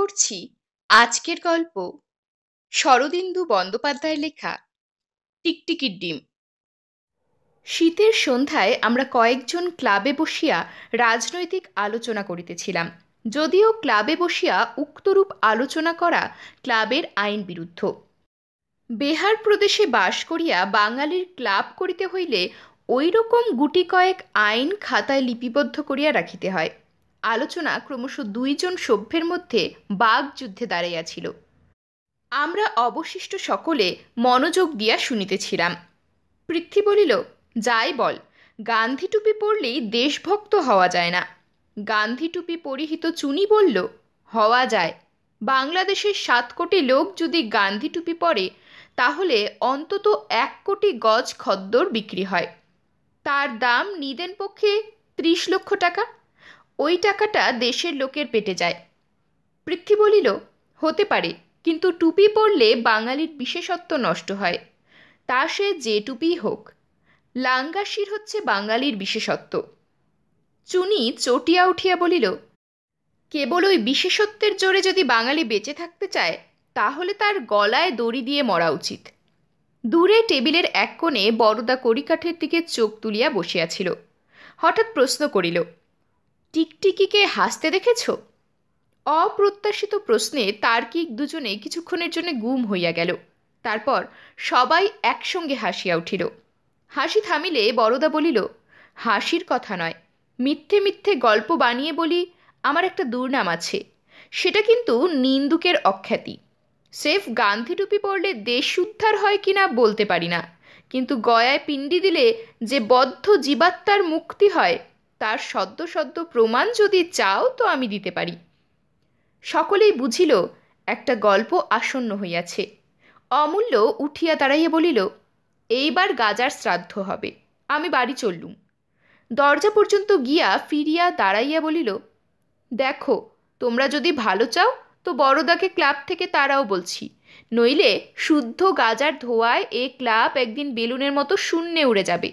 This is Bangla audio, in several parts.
পড়ছি আজকের গল্প শরদিন্দু বন্দ্যোপাধ্যায়ের লেখা টিকটিকির ডিম। শীতের সন্ধ্যায় আমরা কয়েকজন ক্লাবে বসিয়া রাজনৈতিক আলোচনা করিতেছিলাম, যদিও ক্লাবে বসিয়া উক্তরূপ আলোচনা করা ক্লাবের আইন বিরুদ্ধ। বেহার প্রদেশে বাস করিয়া বাঙালির ক্লাব করিতে হইলে ওই রকম গুটি কয়েক আইন খাতায় লিপিবদ্ধ করিয়া রাখিতে হয়। আলোচনা ক্রমশ দুইজন সভ্যের মধ্যে বাগযুদ্ধে দাঁড়াইয়াছিল। আমরা অবশিষ্ট সকলে মনোযোগ দিয়া শুনিতেছিলাম। পৃথ্বী বলিল, যাই বল, গান্ধী টুপি পরলেই দেশভক্ত হওয়া যায় না। গান্ধী টুপি পরিহিত চুনি বলল, হওয়া যায়। বাংলাদেশের 7 কোটি লোক যদি গান্ধী টুপি পরে তাহলে অন্তত 1 কোটি গজ খদ্দর বিক্রি হয়। তার দাম নিদেন পক্ষে 30 লক্ষ টাকা। ওই টাকাটা দেশের লোকের পেটে যায়। পৃথ্বী বলিল, হতে পারে, কিন্তু টুপি পরলে বাঙালির বিশেষত্ব নষ্ট হয়। তা সে যে টুপিই হোক, লাঙ্গাশির হচ্ছে বাঙালির বিশেষত্ব। চুনি চটিয়া উঠিয়া বলিল, কেবল ওই বিশেষত্বের জোরে যদি বাঙালি বেঁচে থাকতে চায় তাহলে তার গলায় দড়ি দিয়ে মরা উচিত। দূরে টেবিলের এক কোণে বরদা কড়িকাঠের দিকে চোখ তুলিয়া বসিয়াছিল। হঠাৎ প্রশ্ন করিল, টিকটিকিকে হাসতে দেখেছ? অপ্রত্যাশিত প্রশ্নে তার্কিক দুজনে কিছুক্ষণের জন্য গুম হইয়া গেল। তারপর সবাই একসঙ্গে হাসিয়া উঠিল। হাসি থামিলে বরদা বলিল, হাসির কথা নয়, মিথ্যে মিথ্যে গল্প বানিয়ে বলি আমার একটা দুর্নাম আছে। সেটা কিন্তু নিন্দুকের অখ্যাতি। সেফ গান্ধী টুপি পরলে দেশ উদ্ধার হয় কিনা বলতে পারি না, কিন্তু গয়ায় পিণ্ডি দিলে যে বদ্ধ জীবাত্মার মুক্তি হয় তার সদ্য সদ্য প্রমাণ যদি চাও তো আমি দিতে পারি। সকলেই বুঝিল একটা গল্প আসন্ন হইয়াছে। অমূল্য উঠিয়া দাঁড়াইয়া বলিল, এইবার গাজার শ্রাদ্ধ হবে, আমি বাড়ি চললুম। দরজা পর্যন্ত গিয়া ফিরিয়া দাঁড়াইয়া বলিল, দেখো, তোমরা যদি ভালো চাও তো বড়দাকে ক্লাব থেকে তারাও বলছি, নইলে শুদ্ধ গাজার ধোঁয়ায় এ ক্লাব একদিন বেলুনের মতো শূন্যে উড়ে যাবে।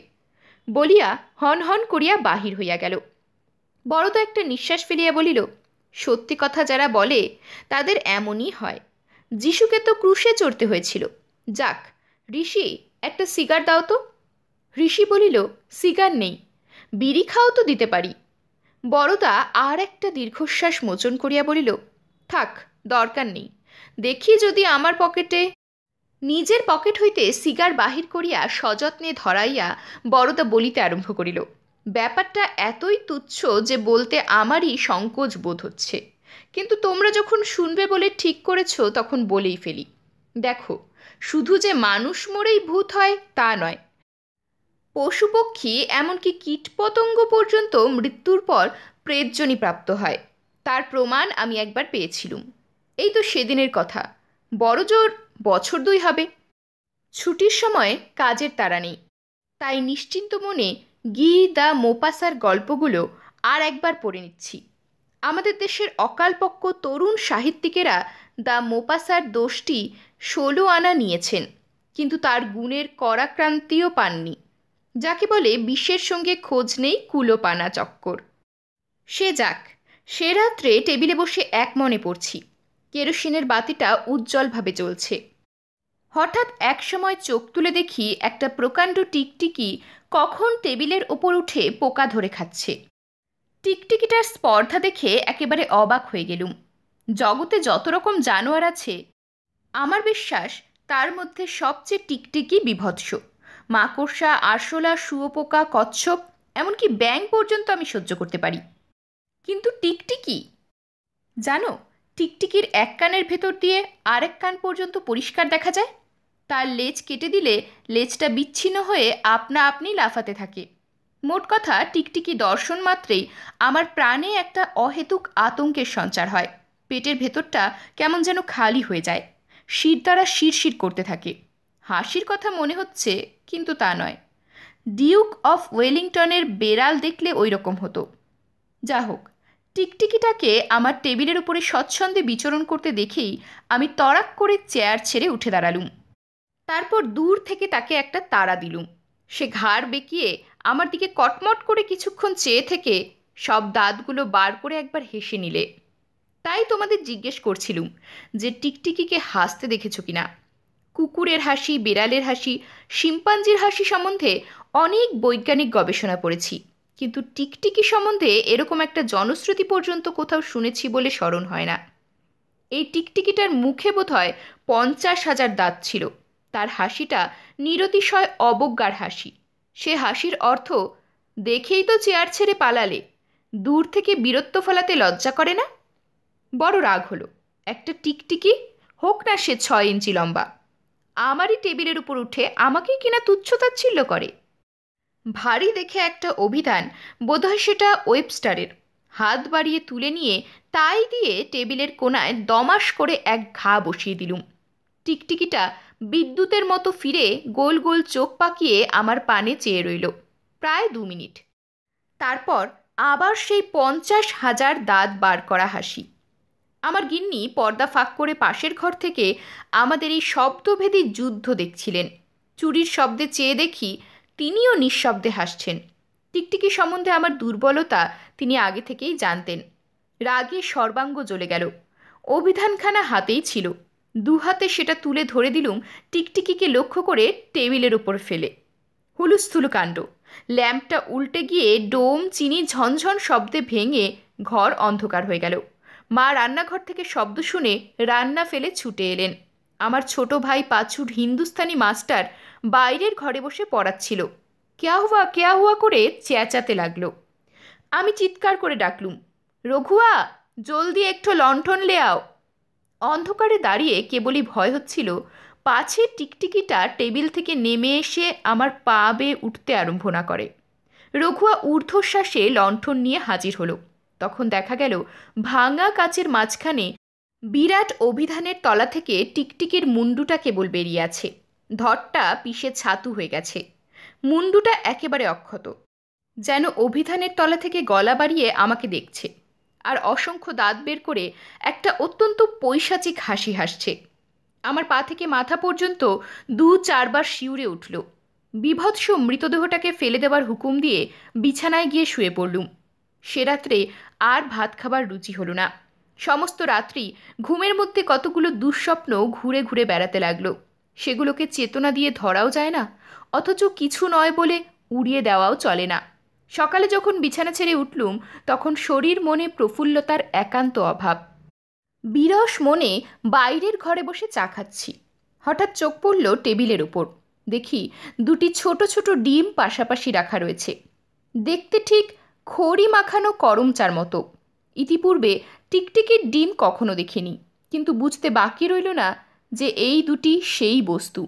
বলিয়া হন হন করিয়া বাহির হইয়া গেল। বড়দা একটা নিঃশ্বাস ফেলিয়া বলিল, সত্যি কথা যারা বলে তাদের এমনই হয়। যিশুকে তো ক্রুশে চড়তে হয়েছিল। যাক, ঋষি, একটা সিগার দাও তো। ঋষি বলিল, সিগার নেই, বিড়ি খাও তো দিতে পারি। বড়দা আর একটা দীর্ঘশ্বাস মোচন করিয়া বলিল, থাক, দরকার নেই। দেখি যদি আমার পকেটে। নিজের পকেট হইতে সিগার বাহির করিয়া সযত্নে ধরাইয়া বড়দা বলিতে আরম্ভ করিল, ব্যাপারটা এতই তুচ্ছ যে বলতে আমারই সংকোচ বোধ হচ্ছে, কিন্তু তোমরা যখন শুনবে বলে ঠিক করেছ তখন বলেই ফেলি। দেখো, শুধু যে মানুষ মরেই ভূত হয় তা নয়, পশু পক্ষী এমনকি কীটপতঙ্গ পর্যন্ত মৃত্যুর পর প্রেতজনি প্রাপ্ত হয়। তার প্রমাণ আমি একবার পেয়েছিলুম। এই তো সেদিনের কথা, বড় জোর বছর 2 হবে। ছুটির সময় কাজের তাড়া নেই, তাই নিশ্চিন্ত মনে গি দ্য মোপাসার গল্পগুলো আর একবার পড়ে নিচ্ছি। আমাদের দেশের অকালপক্ষ তরুণ সাহিত্যিকেরা দ্য মোপাসার দোষটি 16 আনা নিয়েছেন, কিন্তু তার গুণের কড়াক্রান্তিও পাননি। যাকে বলে বিশ্বের সঙ্গে খোঁজ নেই কুলোপানা চক্কর। সে যাক, সে রাত্রে টেবিলে বসে এক মনে পড়ছি। কেরোসিনের বাতিটা উজ্জ্বলভাবে জ্বলছে। হঠাৎ এক সময় চোখ তুলে দেখি একটা প্রকাণ্ড টিকটিকি কখন টেবিলের ওপর উঠে পোকা ধরে খাচ্ছে। টিকটিকিটার স্পর্ধা দেখে একেবারে অবাক হয়ে গেলুম। জগতে যত রকম জানোয়ার আছে, আমার বিশ্বাস তার মধ্যে সবচেয়ে টিকটিকি বিভৎস। মাকড়সা, আরশোলা, শুঁয়োপোকা, কচ্ছপ, এমনকি ব্যাঙ পর্যন্ত আমি সহ্য করতে পারি, কিন্তু টিকটিকি, জানো, টিকটিকির এক কানের ভেতর দিয়ে আরেক কান পর্যন্ত পরিষ্কার দেখা যায়। তার লেজ কেটে দিলে লেজটা বিচ্ছিন্ন হয়ে আপনা আপনি লাফাতে থাকে। মোট কথা, টিকটিকি দর্শন মাত্রেই আমার প্রাণে একটা অহেতুক আতঙ্কের সঞ্চার হয়। পেটের ভেতরটা কেমন যেন খালি হয়ে যায়, শির দ্বারা শিরশির করতে থাকে। হাসির কথা মনে হচ্ছে, কিন্তু তা নয়। ডিউক অফ ওয়েলিংটনের বেড়াল দেখলে ওই রকম হতো। যা হোক, টিকটিকিটাকে আমার টেবিলের উপরে স্বচ্ছন্দে বিচরণ করতে দেখেই আমি তড়াক করে চেয়ার ছেড়ে উঠে দাঁড়ালুম। তারপর দূর থেকে তাকে একটা তাড়া দিলুম। সে ঘাড় বেঁকিয়ে আমার দিকে কটমট করে কিছুক্ষণ চেয়ে থেকে সব দাঁতগুলো বার করে একবার হেসে নিলে। তাই তোমাদের জিজ্ঞেস করছিলুম যে টিকটিকিকে হাসতে দেখেছ কিনা। কুকুরের হাসি, বেড়ালের হাসি, শিম্পাঞ্জির হাসি সম্বন্ধে অনেক বৈজ্ঞানিক গবেষণা পড়েছি, কিন্তু টিকটিকি সম্বন্ধে এরকম একটা জনশ্রুতি পর্যন্ত কোথাও শুনেছি বলে স্মরণ হয় না। এই টিকটিকিটার মুখে বোধহয় 50,000 দাঁত ছিল। তার হাসিটা নিরতিশয় অবজ্ঞার হাসি। সে হাসির অর্থ, দেখেই তো চেয়ার ছেড়ে পালালে, দূর থেকে বীরত্ব ফলাতে লজ্জা করে না? বড় রাগ হলো। একটা টিকটিকি, হোক না সে 6 ইঞ্চি লম্বা, আমারই টেবিলের উপর উঠে আমাকেই কিনা তুচ্ছতাচ্ছিল্য করে। ভারী দেখে একটা অভিধান, বোধহয় সেটা ওয়েবস্টারের, হাত বাড়িয়ে তুলে নিয়ে তাই দিয়ে টেবিলের কোণায় দমাস করে এক ঘা বসিয়ে দিলুম। টিকটিকিটা বিদ্যুতের মতো ফিরে গোল গোল চোখ পাকিয়ে আমার পানে চেয়ে রইল প্রায় 2 মিনিট। তারপর আবার সেই 50,000 দাঁত বার করা হাসি। আমার গিন্নি পর্দা ফাঁক করে পাশের ঘর থেকে আমাদের এই শব্দভেদী যুদ্ধ দেখছিলেন। চুরির শব্দে চেয়ে দেখি তিনিও নিঃশব্দে হাসছেন। টিকটিকি সম্বন্ধে আমার দুর্বলতা তিনি আগে থেকেই জানতেন। রাগে সর্বাঙ্গ জ্বলে গেল। অভিধানখানা হাতেই ছিল, দুহাতে সেটা তুলে ধরে দিলুম টিকটিকিকে লক্ষ্য করে টেবিলের ওপর ফেলে। হুলুস্থুলু কাণ্ড। ল্যাম্পটা উল্টে গিয়ে ডোম চিনি ঝনঝন শব্দে ভেঙে ঘর অন্ধকার হয়ে গেল। মা রান্নাঘর থেকে শব্দ শুনে রান্না ফেলে ছুটে এলেন। আমার ছোট ভাই পাঁচুর হিন্দুস্তানি মাস্টার বাইরের ঘরে বসে পড়াচ্ছিল। কেয়া হুয়া করে চেঁচাতে লাগলো। আমি চিৎকার করে ডাকলুম, রঘুয়া, জলদি একটু লণ্ঠন লে আও। অন্ধকারে দাঁড়িয়ে কেবলই ভয় হচ্ছিল পাছে টিকটিকিটা টেবিল থেকে নেমে এসে আমার পা বেয়ে উঠতে আরম্ভ না করে। রঘুয়া ঊর্ধ্বশ্বাসে লণ্ঠন নিয়ে হাজির হলো। তখন দেখা গেল ভাঙা কাচের মাঝখানে বিরাট অভিধানের তলা থেকে টিকটিকির মুন্ডুটা কেবল বেরিয়ে আছে। ধরটা পিষে ছাতু হয়ে গেছে, মুন্ডুটা একেবারে অক্ষত, যেন অভিধানের তলা থেকে গলা বাড়িয়ে আমাকে দেখছে, আর অসংখ্য দাঁত বের করে একটা অত্যন্ত পৈশাচিক হাসি হাসছে। আমার পা থেকে মাথা পর্যন্ত 2-4 বার শিউরে উঠল। বিভৎস মৃতদেহটাকে ফেলে দেওয়ার হুকুম দিয়ে বিছানায় গিয়ে শুয়ে পড়লুম। সে রাত্রে আর ভাত খাবার রুচি হলো না। সমস্ত রাত্রি ঘুমের মধ্যে কতগুলো দুঃস্বপ্ন ঘুরে ঘুরে বেড়াতে লাগলো। সেগুলোকে চেতনা দিয়ে ধরাও যায় না, অথচ কিছু নয় বলে উড়িয়ে দেওয়াও চলে না। সকালে যখন বিছানা ছেড়ে উঠলুম তখন শরীর মনে প্রফুল্লতার একান্ত অভাব। বিরস মনে বাইরের ঘরে বসে চা খাচ্ছি। হঠাৎ চোখ পড়ল টেবিলের ওপর। দেখি 2টি ছোট ছোট ডিম পাশাপাশি রাখা রয়েছে, দেখতে ঠিক খড়ি মাখানো করম চার মতো। ইতিপূর্বে টিকটিকির ডিম কখনো দেখিনি, কিন্তু বুঝতে বাকি রইল না যে এই দুটি সেই বস্তু।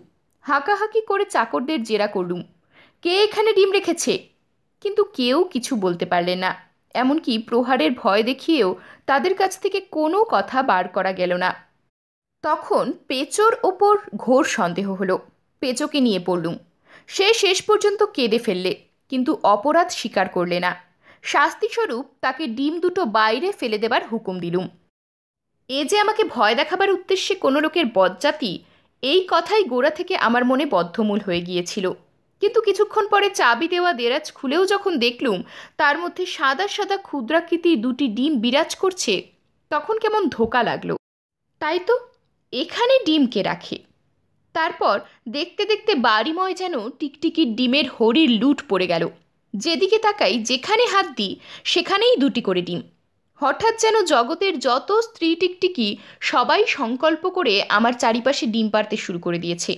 হাঁকাহাঁকি করে চাকরদের জেরা করলুম, কে এখানে ডিম রেখেছে? কিন্তু কেউ কিছু বলতে পারলেন না। এমনকি প্রহারের ভয় দেখিয়েও তাদের কাছ থেকে কোনো কথা বার করা গেল না। তখন পেঁচোর ওপর ঘোর সন্দেহ হলো। পেঁচোকে নিয়ে পড়লুম। সে শেষ পর্যন্ত কেঁদে ফেললে, কিন্তু অপরাধ স্বীকার করলে না। শাস্তিস্বরূপ তাকে ডিম দুটো বাইরে ফেলে দেবার হুকুম দিলুম। এ যে আমাকে ভয় দেখাবার উদ্দেশ্যে কোনো লোকের বজ্জাতি, এই কথাই গোড়া থেকে আমার মনে বদ্ধমূল হয়ে গিয়েছিল। কিন্তু কিছুক্ষণ পরে চাবি দেওয়া দেরাজ খুলেও যখন দেখলুম তার মধ্যে সাদা সাদা ক্ষুদ্রাকৃতির 2টি ডিম বিরাজ করছে, তখন কেমন ধোকা লাগলো। তাই তো, এখানে ডিম কে রাখে? তারপর দেখতে দেখতে বাড়িময় যেন টিকটিকির ডিমের হরির লুট পড়ে গেল। যেদিকে তাকাই, যেখানে হাত দিই, সেখানেই 2টি করে ডিম। হঠাৎ যেন জগতের যত স্ত্রী টিকটিকি সবাই সংকল্প করে আমার চারিপাশে ডিম পাড়তে শুরু করে দিয়েছে।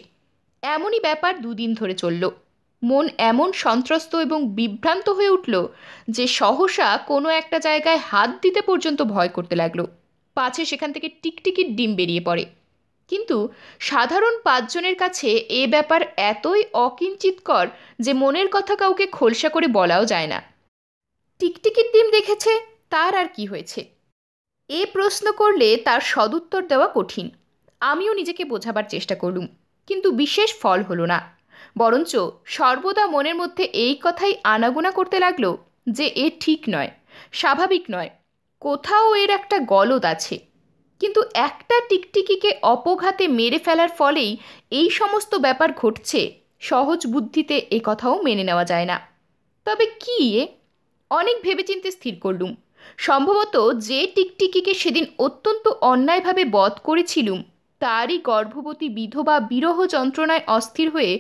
এমনই ব্যাপার 2 দিন ধরে চলল। মন এমন সন্ত্রস্ত এবং বিভ্রান্ত হয়ে উঠল যে সহসা কোনো একটা জায়গায় হাত দিতে পর্যন্ত ভয় করতে লাগলো, পাছে সেখান থেকে টিকটিকির ডিম বেরিয়ে পড়ে। কিন্তু সাধারণ 5 জনের কাছে এ ব্যাপার এতই অকিঞ্চিতকর যে মনের কথা কাউকে খোলসা করে বলাও যায় না। টিকটিকির ডিম দেখেছে, তার আর কি হয়েছে? এ প্রশ্ন করলে তার সদুত্তর দেওয়া কঠিন। আমিও নিজেকে বোঝাবার চেষ্টা করলুম, কিন্তু বিশেষ ফল হলো না। বরঞ্চ সর্বদা মনের মধ্যে এই কথাই আনাগোনা করতে লাগলো যে এ ঠিক নয়, স্বাভাবিক নয়, কোথাও এর একটা গলদ আছে। কিন্তু একটা টিকটিকিকে অপঘাতে মেরে ফেলার ফলেই এই সমস্ত ব্যাপার ঘটছে, সহজ বুদ্ধিতে এ কথাও মেনে নেওয়া যায় না। তবে কি এ? অনেক ভেবেচিন্তে স্থির করলুম সম্ভবত যে টিকটিকিকে সেদিন অত্যন্ত অন্যায়ভাবে বধ করেছিলুম তারই গর্ভবতী বিধবা বিরহ যন্ত্রণায় অস্থির হয়ে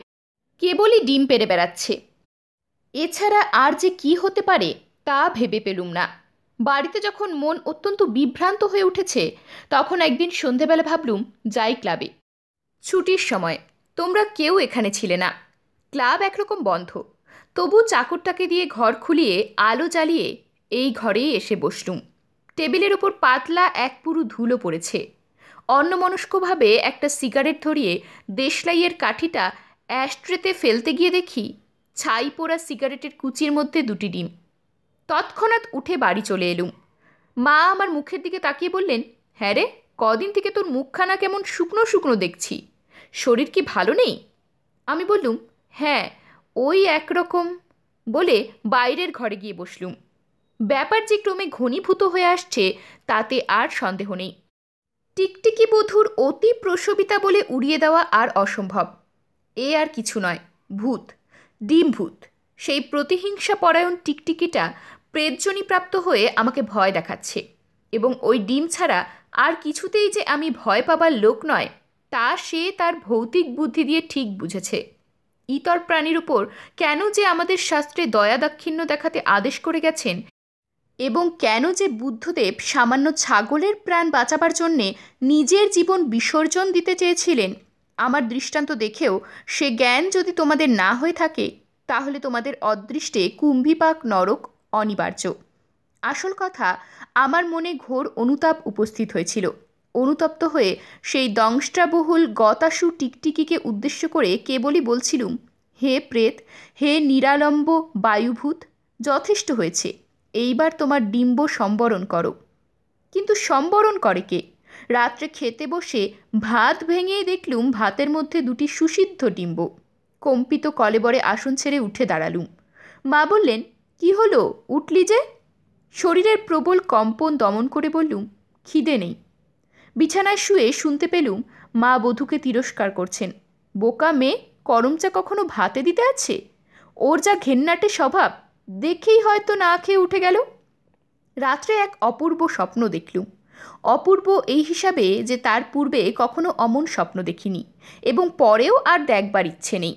কেবলই ডিম পেড়ে বেড়াচ্ছে। এছাড়া আর যে কি হতে পারে তা ভেবে পেলুম না। বাড়িতে যখন মন অত্যন্ত বিভ্রান্ত হয়ে উঠেছে তখন একদিন সন্ধেবেলা ভাবলুম যাই ক্লাবে। ছুটির সময় তোমরা কেউ এখানে ছিলে না, ক্লাব একরকম বন্ধ, তবু চাকরটাকে দিয়ে ঘর খুলিয়ে আলো জ্বালিয়ে এই ঘরেই এসে বসলুম। টেবিলের ওপর পাতলা এক পুরু ধুলো পড়েছে। অন্যমনস্কভাবে একটা সিগারেট ধরিয়ে দেশলাইয়ের কাঠিটা অ্যাশট্রেতে ফেলতে গিয়ে দেখি ছাই পোড়া সিগারেটের কুচির মধ্যে দুটি ডিম। তৎক্ষণাৎ উঠে বাড়ি চলে এলুম। মা আমার মুখের দিকে তাকিয়ে বললেন, হ্যাঁ রে, কদিন থেকে তোর মুখখানা কেমন শুকনো শুকনো দেখছি, শরীর কি ভালো নেই? আমি বললুম, হ্যাঁ ওই একরকম, বলে বাইরের ঘরে গিয়ে বসলুম। ব্যাপার যে ক্রমে ঘনীভূত হয়ে আসছে তাতে আর সন্দেহ নেই। টিকটিকি বধূর অতি প্রসবিতা বলে উড়িয়ে দেওয়া আর অসম্ভব। এ আর কিছু নয়, ভূত, ডিম ভূত। সেই প্রতিহিংসা পরায়ণ টিকটিকিটা প্রেতজনিপ্রাপ্ত হয়ে আমাকে ভয় দেখাচ্ছে, এবং ওই ডিম ছাড়া আর কিছুতেই যে আমি ভয় পাবার লোক নয় তা সে তার ভৌতিক বুদ্ধি দিয়ে ঠিক বুঝেছে। ইতর প্রাণীর উপর কেন যে আমাদের শাস্ত্রে দয়া দাক্ষিণ্য দেখাতে আদেশ করে গেছেন, এবং কেন যে বুদ্ধদেব সামান্য ছাগলের প্রাণ বাঁচাবার জন্যে নিজের জীবন বিসর্জন দিতে চেয়েছিলেন, আমার দৃষ্টান্ত দেখেও সে জ্ঞান যদি তোমাদের না হয়ে থাকে তাহলে তোমাদের অদৃষ্টে কুম্ভীপাক নরক অনিবার্য। আসল কথা, আমার মনে ঘোর অনুতাপ উপস্থিত হয়েছিল। অনুতপ্ত হয়ে সেই দংষ্ট্রাবহুল গতাসু টিকটিকিকে উদ্দেশ্য করে কেবলই বলছিলুম, হে প্রেত, হে নিরালম্ব বায়ুভূত, যথেষ্ট হয়েছে, এইবার তোমার ডিম্ব সম্বরণ করো। কিন্তু সম্বরণ করে কে? রাত্রে খেতে বসে ভাত ভেঙেই দেখলুম ভাতের মধ্যে দুটি সুসিদ্ধ ডিম্ব। কম্পিত কলেবরে আসন ছেড়ে উঠে দাঁড়ালুম। মা বললেন, কি হলো, উঠলি যে? শরীরের প্রবল কম্পন দমন করে বললুম, খিদে নেই। বিছানায় শুয়ে শুনতে পেলুম মা বধূকে তিরস্কার করছেন। বোকা মেয়ে, করমচা কখনো ভাতে দিতে আছে? ওর যা ঘেন্নাটে স্বভাব, দেখেই হয়তো না খেয়ে উঠে গেল। রাত্রে এক অপূর্ব স্বপ্ন দেখলুম। অপূর্ব এই হিসাবে যে তার পূর্বে কখনো অমন স্বপ্ন দেখিনি, এবং পরেও আর দেখবার ইচ্ছে নেই।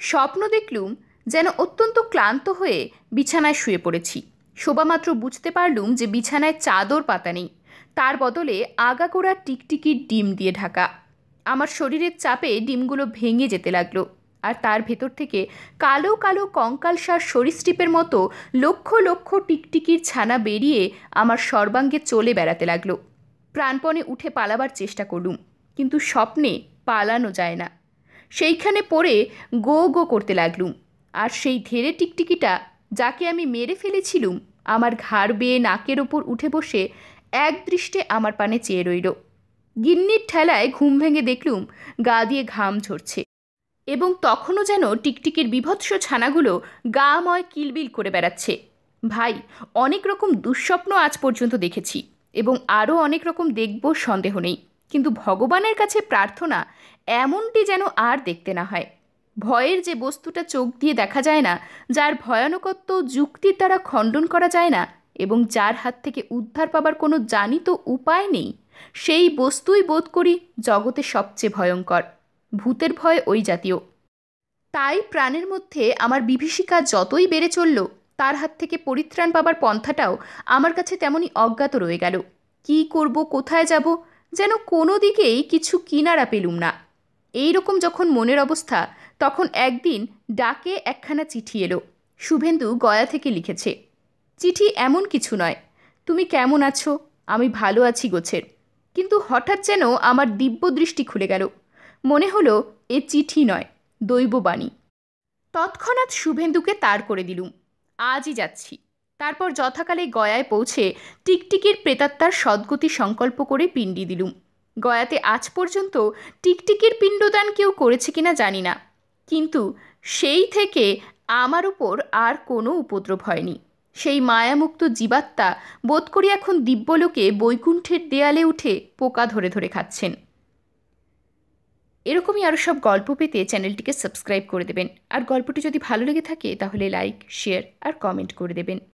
স্বপ্ন দেখলুম যেন অত্যন্ত ক্লান্ত হয়ে বিছানায় শুয়ে পড়েছি। শোবামাত্র বুঝতে পারলুম যে বিছানায় চাদর পাতা নেই, তার বদলে আগাগোড়া টিকটিকির ডিম দিয়ে ঢাকা। আমার শরীরের চাপে ডিমগুলো ভেঙে যেতে লাগলো, আর তার ভেতর থেকে কালো কালো কঙ্কালসার সরীসৃপের মতো লক্ষ লক্ষ টিকটিকির ছানা বেরিয়ে আমার সর্বাঙ্গে চলে বেড়াতে লাগলো। প্রাণপণে উঠে পালাবার চেষ্টা করলুম, কিন্তু স্বপ্নে পালানো যায় না। সেইখানে পড়ে গো গো করতে লাগলুম, আর সেই ধেড়ে টিকটিকিটা যাকে আমি মেরে ফেলেছিলুম আমার ঘাড় বেয়ে নাকের ওপর উঠে বসে এক দৃষ্টে আমার পানে চেয়ে রইল। গিন্নির ঠেলায় ঘুম ভেঙে দেখলুম গা দিয়ে ঘাম ঝরছে, এবং তখনও যেন টিকটিকির বিভৎস ছানাগুলো গাময় কিলবিল করে বেড়াচ্ছে। ভাই, অনেক রকম দুঃস্বপ্ন আজ পর্যন্ত দেখেছি, এবং আরও অনেক রকম দেখব সন্দেহ নেই, কিন্তু ভগবানের কাছে প্রার্থনা এমনটি যেন আর দেখতে না হয়। ভয়ের যে বস্তুটা চোখ দিয়ে দেখা যায় না, যার ভয়ানকত্ব যুক্তির দ্বারা খণ্ডন করা যায় না, এবং যার হাত থেকে উদ্ধার পাবার কোনো জানিত উপায় নেই, সেই বস্তুই বোধ করি জগতে সবচেয়ে ভয়ঙ্কর। ভূতের ভয় ওই জাতীয়। তাই প্রাণের মধ্যে আমার বিভীষিকা যতই বেড়ে চলল, তার হাত থেকে পরিত্রাণ পাবার পন্থাটাও আমার কাছে তেমনই অজ্ঞাত রয়ে গেল। কি করব, কোথায় যাব, যেন কোনো দিকেই কিছু কিনারা পেলুম না। এই রকম যখন মনের অবস্থা, তখন একদিন ডাকে একখানা চিঠি এলো। শুভেন্দু গয়া থেকে লিখেছে। চিঠি এমন কিছু নয়, তুমি কেমন আছো, আমি ভালো আছি গোছের। কিন্তু হঠাৎ যেন আমার দিব্য দৃষ্টি খুলে গেল। মনে হলো এ চিঠি নয়, দৈববাণী। তৎক্ষণাৎ শুভেন্দুকে তার করে দিলুম, আজই যাচ্ছি। তারপর যথাকালে গয়ায় পৌঁছে টিকটিকির প্রেতাত্মার সদ্গতি সংকল্প করে পিণ্ডি দিলুম। গয়াতে আজ পর্যন্ত টিকটিকির পিণ্ডদান কেউ করেছে কিনা জানি না, কিন্তু সেই থেকে আমার উপর আর কোনো উপদ্রব হয়নি। সেই মায়ামুক্ত জীবাত্মা বোধ করি এখন দিব্যলোকে বৈকুণ্ঠের দেয়ালে উঠে পোকা ধরে ধরে খাচ্ছেন। এরকমই আরও সব গল্প পেতে চ্যানেলটিকে সাবস্ক্রাইব করে দেবেন, আর গল্পটি যদি ভালো লেগে থাকে তাহলে লাইক, শেয়ার আর কমেন্ট করে দেবেন।